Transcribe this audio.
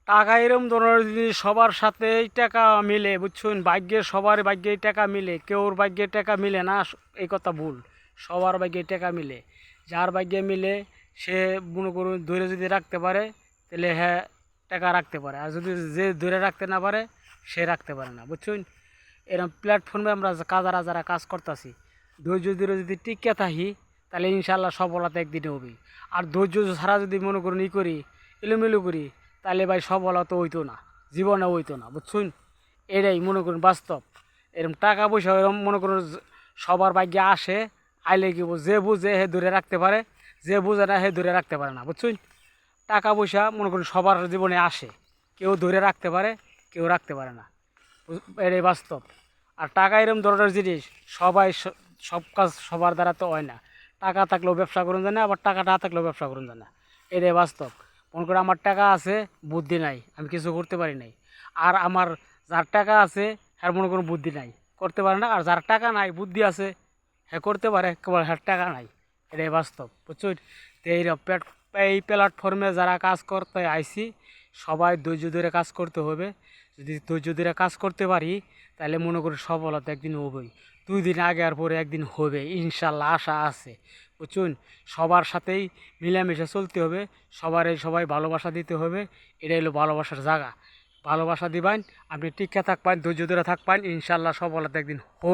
টাকা এরম ধরনের জিনিস সবার সাথেই টাকা মিলে, বুঝছেন? ভাগ্যের সবার ভাগ্যে টাকা মিলে, কেউর ভাগ্যে টাকা মিলে না, এই কথা ভুল। সবার ভাগ্যে টাকা মিলে। যার ভাগ্যে মিলে সে মনে করুন ধরে যদি রাখতে পারে, তাহলে হ্যাঁ টাকা রাখতে পারে। আর যদি যে ধরে রাখতে না পারে, সে রাখতে পারে না, বুঝছেন? এরকম প্ল্যাটফর্মে আমরা যারা কাজ করতেছি, ধৈর্য ধরে যদি টিকে থাকি, তাহলে ইনশাল্লাহ সফলতা একদিনে হবে। আর ধৈর্য ছাড়া যদি মনে করুন করি, এলোমেলো করি, তাহলে ভাই সফলতা হইতো না, জীবনে হইতো না, বুঝছেন? এটাই মনে করুন বাস্তব। এরকম টাকা পয়সা এরকম মনে করুন সবার ভাগ্যে আসে, আইলে কি যে বুঝে হে ধরে রাখতে পারে, যে বুঝে না হে ধরে রাখতে পারে না, বুঝছেন? টাকা পয়সা মনে করুন সবার জীবনে আসে, কেউ ধরে রাখতে পারে, কেউ রাখতে পারে না, এটাই বাস্তব। আর টাকা এরকম ধরনের জিনিস, সবাই সব কাজ সবার দ্বারা তো হয় না। টাকা থাকলেও ব্যবসা করুন যায় না, আবার টাকা না থাকলেও ব্যবসা করুন যায় না, এটাই বাস্তব। মনে করি আমার টাকা আছে, বুদ্ধি নাই, আমি কিছু করতে পারি নাই। আর আমার যার টাকা আছে, হ্যাঁ মনে করুন বুদ্ধি নাই, করতে পারে না। আর যার টাকা নাই, বুদ্ধি আছে, হ্যাঁ করতে পারে, কেবল হ্যাঁ টাকা নাই, এটাই বাস্তব, বুঝছো? তো এই প্ল্যাটফর্মে যারা কাজ করতে আইছি, সবাই ধৈর্য ধরে কাজ করতে হবে। যদি ধৈর্য ধরে কাজ করতে পারি, তাহলে মনে করি সফলতা একদিন হবেই। 2 দিন আগে আর পরে একদিন হবে ইনশাল্লাহ, আশা আছে, বুঝছেন? সবার সাথেই মিলেমিশে চলতে হবে, সবাই ভালোবাসা দিতে হবে। এটাই হলো ভালোবাসার জায়গা। ভালোবাসা দিবেন, আপনি টিকে থাকবেন, ধৈর্য ধরে থাকবেন, ইনশাল্লাহ সফলতা একদিন হবে।